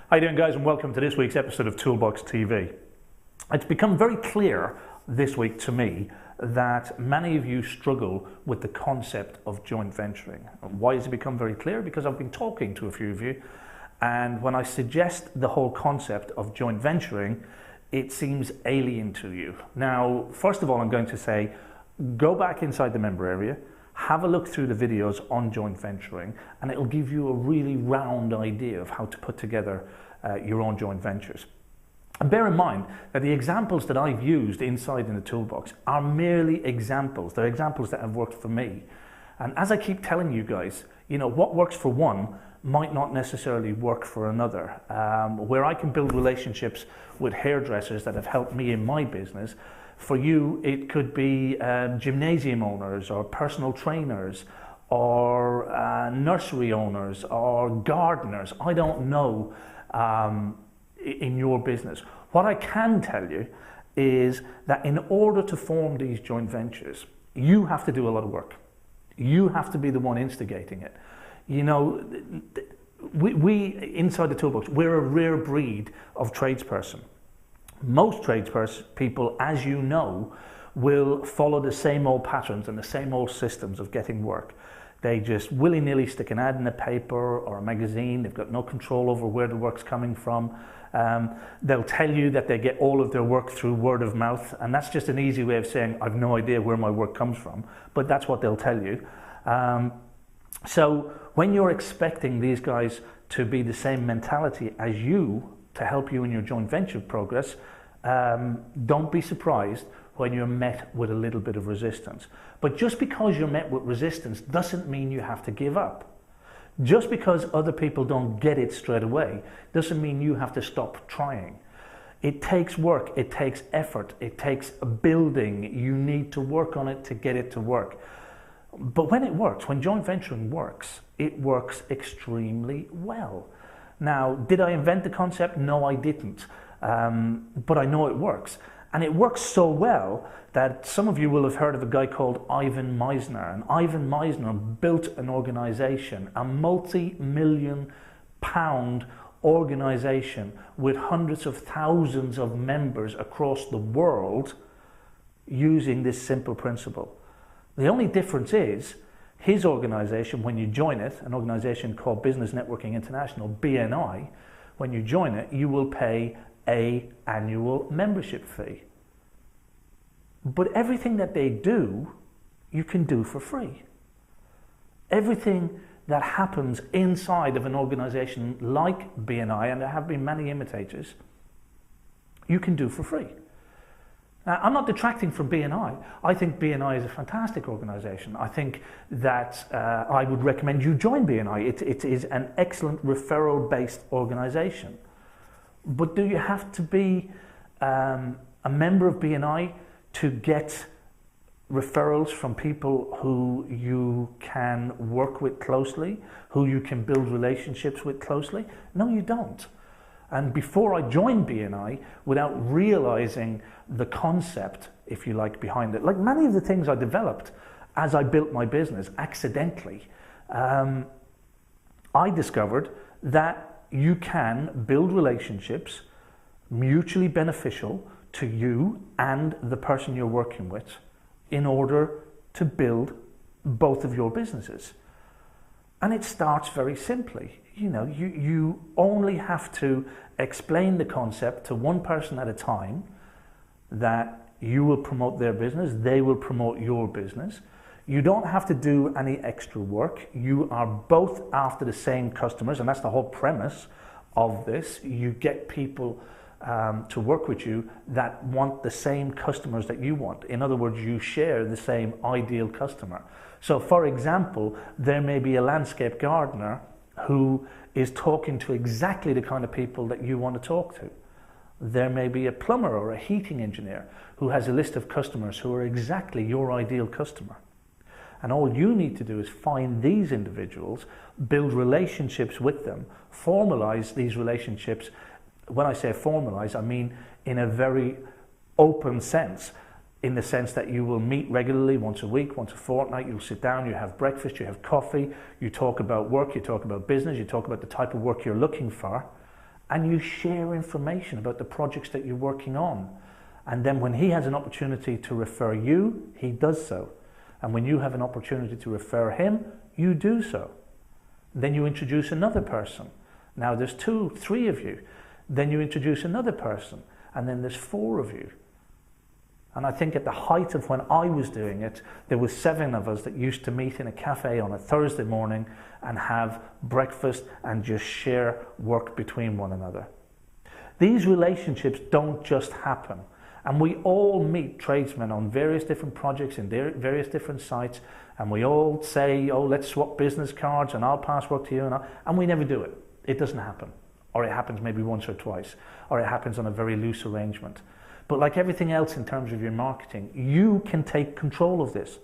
How you doing, guys, and welcome to this week's episode of Toolbox TV. It's become very clear this week to me that many of you struggle with the concept of joint venturing. Why has it become very clear? Because I've been talking to a few of you, and when I suggest the whole concept of joint venturing, it seems alien to you. Now, first of all, I'm going to say, go back inside the member area, have a look through the videos on joint venturing, and it'll give you a really round idea of how to put together your own joint ventures. And bear in mind that the examples that I've used inside in the toolbox are merely examples. They're examples that have worked for me. And as I keep telling you guys, you know, what works for one might not necessarily work for another. Where I can build relationships with hairdressers that have helped me in my business, for you, it could be gymnasium owners or personal trainers or nursery owners or gardeners. I don't know in your business. What I can tell you is that in order to form these joint ventures, you have to do a lot of work. You have to be the one instigating it. You know, we inside the toolbox, we're a rare breed of tradesperson. Most tradespeople, as you know, will follow the same old patterns and the same old systems of getting work. They just willy-nilly stick an ad in a paper or a magazine. They've got no control over where the work's coming from. They'll tell you that they get all of their work through word of mouth, and that's just an easy way of saying, I've no idea where my work comes from, but that's what they'll tell you. So when you're expecting these guys to be the same mentality as you, to help you in your joint venture progress, don't be surprised when you're met with a little bit of resistance. But just because you're met with resistance doesn't mean you have to give up. Just because other people don't get it straight away doesn't mean you have to stop trying. It takes work, it takes effort, it takes building. You need to work on it to get it to work. But when it works, when joint venturing works, it works extremely well. Now, did I invent the concept? No, I didn't. But I know it works. And it works so well that some of you will have heard of a guy called Ivan Misner. And Ivan Misner built an organization, a multi-million pound organization with hundreds of thousands of members across the world using this simple principle. The only difference is, his organization, when you join it, an organization called Business Networking International, BNI, when you join it, you will pay an annual membership fee. But everything that they do, you can do for free. Everything that happens inside of an organization like BNI, and there have been many imitators, you can do for free. Now, I'm not detracting from BNI. I think BNI is a fantastic organization. I think that I would recommend you join BNI. It is an excellent referral-based organization. But do you have to be a member of BNI to get referrals from people who you can work with closely, who you can build relationships with closely? No, you don't. And before I joined BNI, without realizing the concept, if you like, behind it, like many of the things I developed as I built my business accidentally, I discovered that you can build relationships mutually beneficial to you and the person you're working with in order to build both of your businesses. And it starts very simply. You know, you only have to explain the concept to one person at a time, that you will promote their business, they will promote your business. You don't have to do any extra work. You are both after the same customers, and that's the whole premise of this. You get people to work with you that want the same customers that you want. In other words, you share the same ideal customer. So for example, there may be a landscape gardener who is talking to exactly the kind of people that you want to talk to. There may be a plumber or a heating engineer who has a list of customers who are exactly your ideal customer. And all you need to do is find these individuals, build relationships with them, formalize these relationships. When I say formalize, I mean in a very open sense, in the sense that you will meet regularly, once a week, once a fortnight. You'll sit down, you have breakfast, you have coffee, you talk about work, you talk about business, you talk about the type of work you're looking for, and you share information about the projects that you're working on. And then when he has an opportunity to refer you, he does so. And when you have an opportunity to refer him, you do so. Then you introduce another person. Now there's 2, 3 of you. Then you introduce another person, and then there's 4 of you. And I think at the height of when I was doing it, there was 7 of us that used to meet in a cafe on a Thursday morning and have breakfast and just share work between one another. These relationships don't just happen. And we all meet tradesmen on various different projects in various different sites, and we all say, oh, let's swap business cards and I'll pass work to you, and we never do it. It doesn't happen. Or it happens maybe once or twice, or it happens on a very loose arrangement. But like everything else in terms of your marketing, you can take control of this.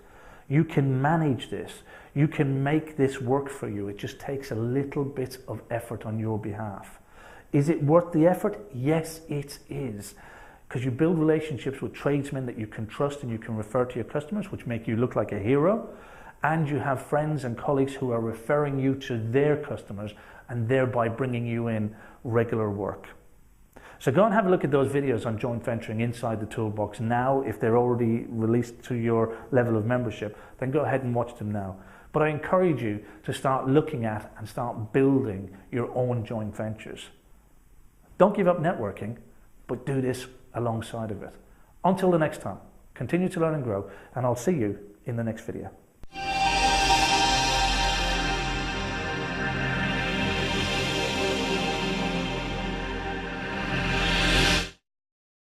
You can manage this. You can make this work for you. It just takes a little bit of effort on your behalf. Is it worth the effort? Yes, it is. Because you build relationships with tradesmen that you can trust and you can refer to your customers, which make you look like a hero. And you have friends and colleagues who are referring you to their customers and thereby bringing you in regular work. So go and have a look at those videos on joint venturing inside the toolbox now. If they're already released to your level of membership, then go ahead and watch them now. But I encourage you to start looking at and start building your own joint ventures. Don't give up networking, but do this alongside of it. Until the next time, continue to learn and grow, and I'll see you in the next video.